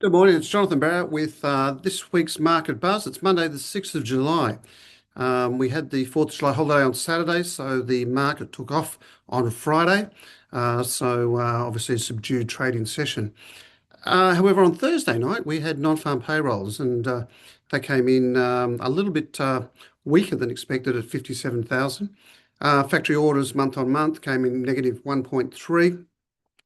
Good morning, it's Jonathan Barrett with this week's Market Buzz. It's Monday, the 6th of July. We had the 4th of July holiday on Saturday, so the market took off on Friday. Obviously a subdued trading session. However, on Thursday night, we had non-farm payrolls and they came in a little bit weaker than expected at 57,000. Factory orders month on month came in negative 1.3.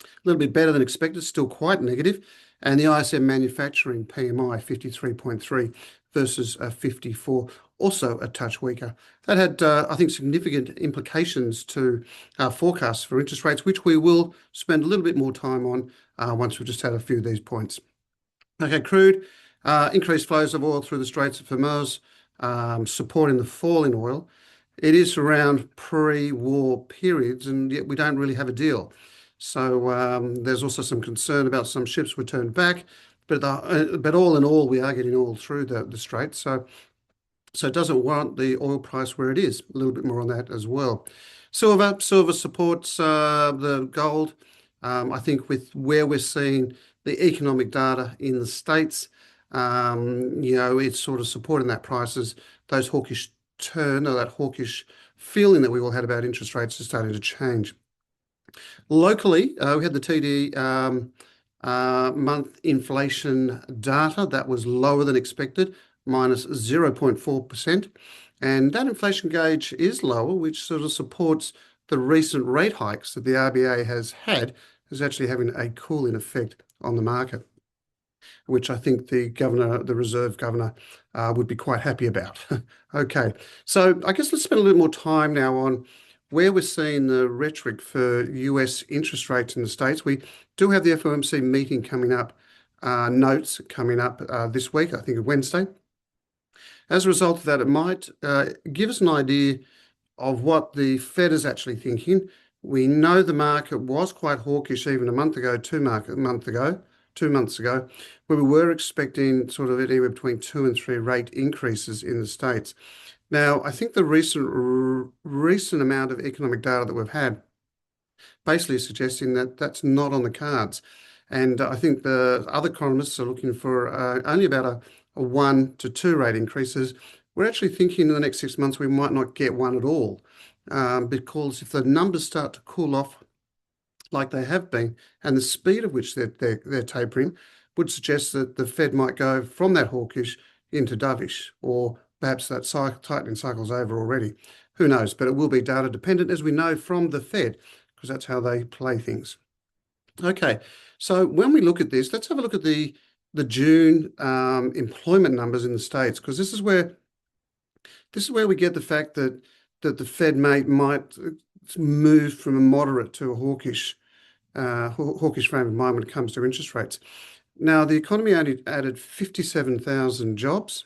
A little bit better than expected, still quite negative. And the ISM manufacturing PMI 53.3 versus 54, also a touch weaker. That had, I think, significant implications to our forecasts for interest rates, which we will spend a little bit more time on once we've just had a few of these points. Okay, crude, increased flows of oil through the Straits of Hormuz, supporting the fall in oil. It is around pre-war periods, and yet we don't really have a deal. So there's also some concern about some ships were turned back, but all in all, we are getting oil through the strait. So it doesn't warrant the oil price where it is. A little bit more on that as well. Silver supports the gold. I think with where we're seeing the economic data in the States, it's sort of supporting that prices. Those hawkish turn or that hawkish feeling that we all had about interest rates is starting to change. Locally, we had the TD month inflation data that was lower than expected, minus 0.4%. And that inflation gauge is lower, which sort of supports the recent rate hikes that the RBA has had, is actually having a cooling effect on the market, which I think the Reserve Governor, would be quite happy about. Okay, so I guess let's spend a little more time now on where we're seeing the rhetoric for US interest rates in the States. We do have the FOMC meeting coming up, notes coming up this week, I think Wednesday. As a result of that, it might give us an idea of what the Fed is actually thinking. We know the market was quite hawkish even a month ago, 2 months ago, where we were expecting sort of anywhere between 2 and 3 rate increases in the States. Now, I think the recent amount of economic data that we've had basically is suggesting that that's not on the cards. And I think the other economists are looking for only about a 1 to 2 rate increases. We're actually thinking in the next 6 months we might not get one at all, because if the numbers start to cool off like they have been, and the speed at which they're tapering would suggest that the Fed might go from that hawkish into dovish, or perhaps that tightening cycle's over already. Who knows? But it will be data dependent, as we know from the Fed, because that's how they play things. Okay, so when we look at this, let's have a look at the June employment numbers in the States, because this is where we get the fact that the Fed might move from a moderate to a hawkish frame of mind when it comes to interest rates. Now, the economy only added 57,000 jobs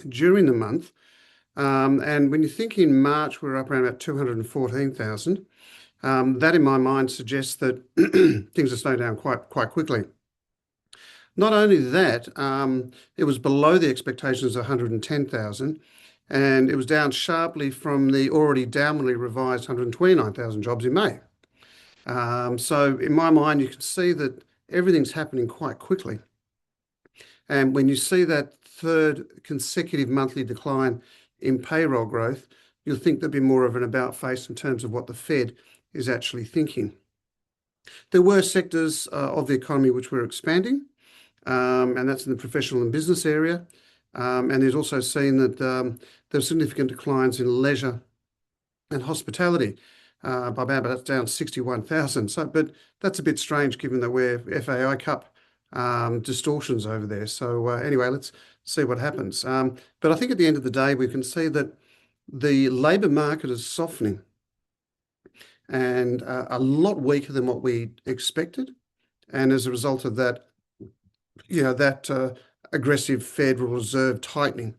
during the month. And when you think in March, we're up around about 214,000. That in my mind suggests that things are slowing down quite quickly. Not only that, it was below the expectations of 110,000, and it was down sharply from the already downwardly revised 129,000 jobs in May. So in my mind, you can see that everything's happening quite quickly. And when you see that third consecutive monthly decline in payroll growth, you'll think there'd be more of an about face in terms of what the Fed is actually thinking. There were sectors of the economy which were expanding, and that's in the professional and business area. And there's also seen that there are significant declines in leisure and hospitality. By about that's down 61,000. So, but that's a bit strange given that we're FAI Cup distortions over there. So anyway, let's see what happens. But I think at the end of the day, we can see that the labour market is softening and a lot weaker than what we expected. And as a result of that, that aggressive Federal Reserve tightening,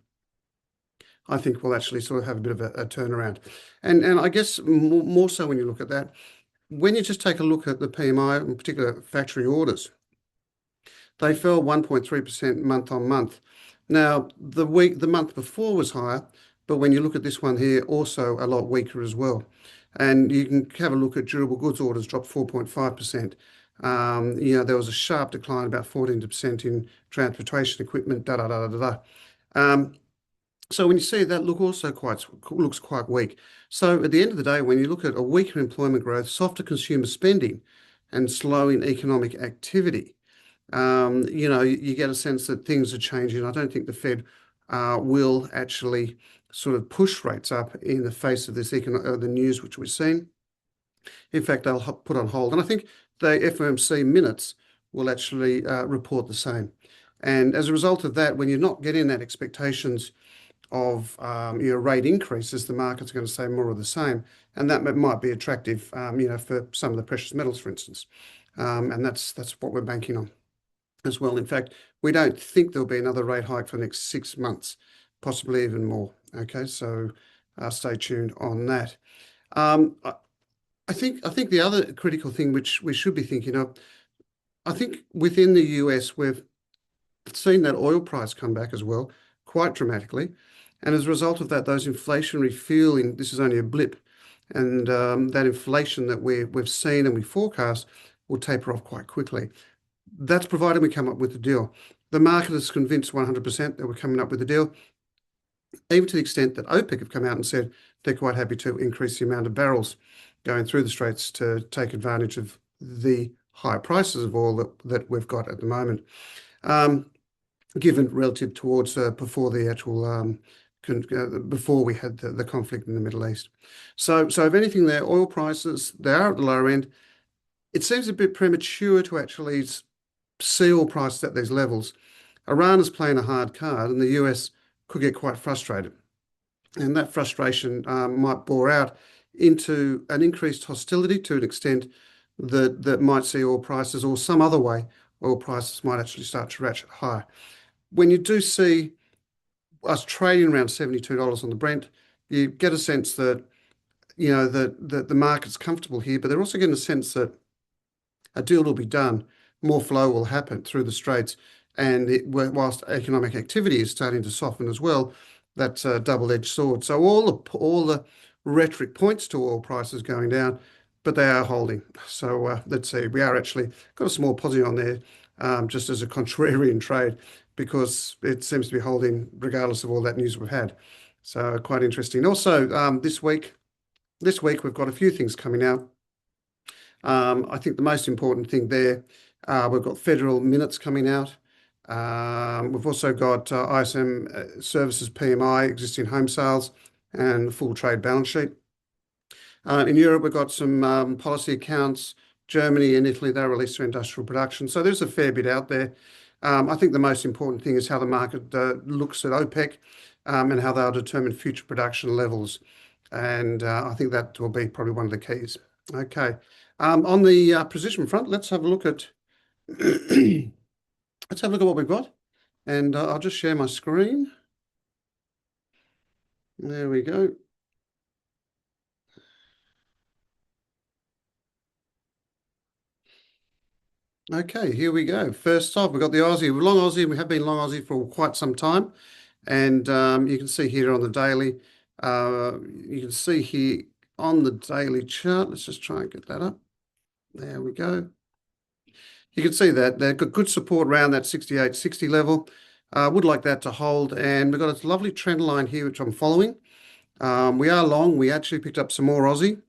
I think we'll actually sort of have a bit of a turnaround. And I guess more so when you look at that, when you just take a look at the PMI, in particular factory orders, they fell 1.3% month on month. Now, the month before was higher, but when you look at this one here, also a lot weaker as well. And you can have a look at durable goods orders dropped 4.5%. There was a sharp decline, about 14% in transportation equipment, da da da da da. Um, so when you see that, looks quite weak. So at the end of the day, when you look at a weaker employment growth, softer consumer spending, and slowing economic activity, you get a sense that things are changing. I don't think the Fed will actually sort of push rates up in the face of the news which we've seen. In fact, they'll put on hold. And I think the FOMC minutes will actually report the same. And as a result of that, when you're not getting that expectations of your rate increases, the market's going to say more of the same. And that might be attractive, for some of the precious metals, for instance. And that's what we're banking on as well. In fact, we don't think there'll be another rate hike for the next 6 months, possibly even more. Okay, so stay tuned on that. I think the other critical thing which we should be thinking of, I think within the US we've seen that oil price come back as well, quite dramatically, and as a result of that, those inflationary feeling, this is only a blip, and that inflation that we've seen and we forecast will taper off quite quickly. That's provided we come up with a deal. The market is convinced 100% that we're coming up with a deal, even to the extent that OPEC have come out and said they're quite happy to increase the amount of barrels going through the Straits to take advantage of the high prices of oil that we've got at the moment, given relative towards before the actual before we had the conflict in the Middle East. So if anything, their oil prices, they are at the lower end. It seems a bit premature to actually see oil prices at these levels. Iran is playing a hard card, and the US could get quite frustrated. And that frustration might bore out into an increased hostility to an extent that might see oil prices, or some other way, oil prices might actually start to ratchet higher. When you do see us trading around $72 on the Brent, you get a sense that, that the market's comfortable here, but they're also getting a sense that a deal will be done, more flow will happen through the Straits, and whilst economic activity is starting to soften as well, that's a double-edged sword. So all the rhetoric points to oil prices going down, but they are holding. So let's see. We are actually got a small positive on there, just as a contrarian trade, because it seems to be holding regardless of all that news we've had. So quite interesting. Also, this week we've got a few things coming out. I think the most important thing there, we've got federal minutes coming out. We've also got ISM services PMI, existing home sales, and the full trade balance sheet. In Europe, we've got some policy accounts. Germany and Italy, they released their industrial production. So there's a fair bit out there. I think the most important thing is how the market looks at OPEC and how they'll determine future production levels. And I think that will be probably one of the keys. Okay. On the position front, let's have a look at what we've got. And I'll just share my screen. There we go. Okay, here we go. First off, we've got the Aussie. We're long Aussie, and we have been long Aussie for quite some time. And you can see here on the daily, you can see here on the daily chart, let's just try and get that up. There we go. You can see that they've got good support around that 68.60 level. Would like that to hold. And we've got a lovely trend line here, which I'm following. We are long. We actually picked up some more Aussie,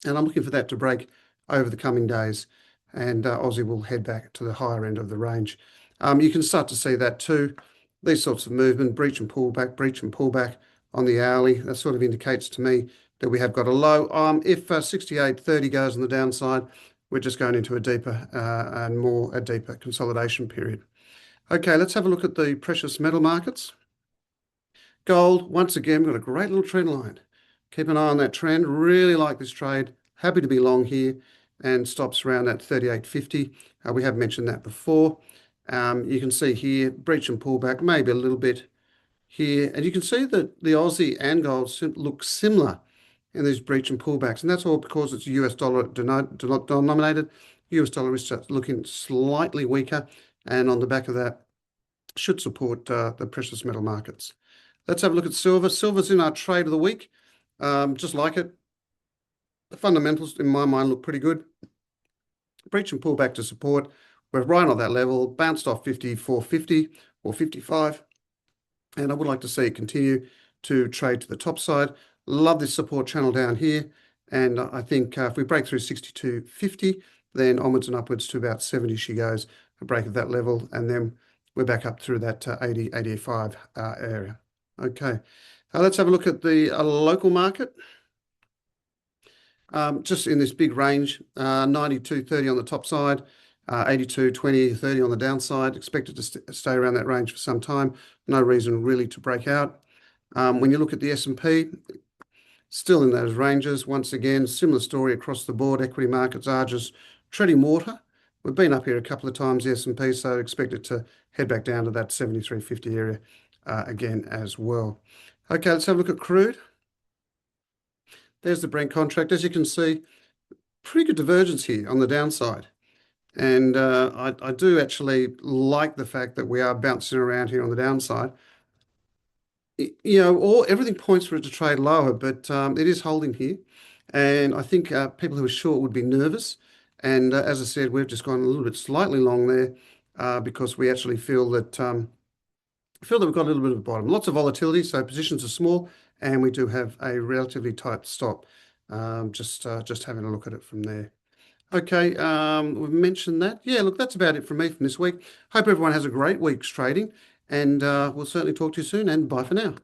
and I'm looking for that to break over the coming days. And Aussie will head back to the higher end of the range. You can start to see that too. These sorts of movement, breach and pullback on the hourly. That sort of indicates to me that we have got a low. If 68.30 goes on the downside, we're just going into a deeper consolidation period. Okay, let's have a look at the precious metal markets. Gold, once again, we've got a great little trend line. Keep an eye on that trend. Really like this trade. Happy to be long here, and stops around that 38.50. We have mentioned that before. You can see here, breach and pullback, maybe a little bit here. And you can see that the Aussie and gold look similar in these breach and pullbacks. And that's all because it's US dollar denominated. US dollar is just looking slightly weaker. And on the back of that, should support the precious metal markets. Let's have a look at silver. Silver's in our trade of the week. Just like it. The fundamentals, in my mind, look pretty good. breach and pull back to support. We're right on that level, bounced off 54.50 or 55, and I would like to see it continue to trade to the top side. Love this support channel down here, and I think if we break through 62.50, then onwards and upwards to about 70 she goes, a break of that level, and then we're back up through that 80, 85 area. Okay, let's have a look at the local market. Just in this big range, 92.30 on the top side, 82.20, 30 on the downside. Expected to stay around that range for some time. No reason really to break out. When you look at the S&P, still in those ranges. Once again, similar story across the board. Equity markets are just treading water. We've been up here a couple of times, the S&P, so expect it to head back down to that 73.50 area again as well. Okay, let's have a look at crude. There's the Brent contract. As you can see, pretty good divergence here on the downside. And I do actually like the fact that we are bouncing around here on the downside. You know, everything points for it to trade lower, but it is holding here. And I think people who are short would be nervous. And as I said, we've just gone a little bit slightly long there because we actually feel that we've got a little bit of a bottom. Lots of volatility, so positions are small, and we do have a relatively tight stop. Just having a look at it from there. Okay, we've mentioned that. Yeah, look, that's about it from me from this week. Hope everyone has a great week's trading, and we'll certainly talk to you soon, and bye for now.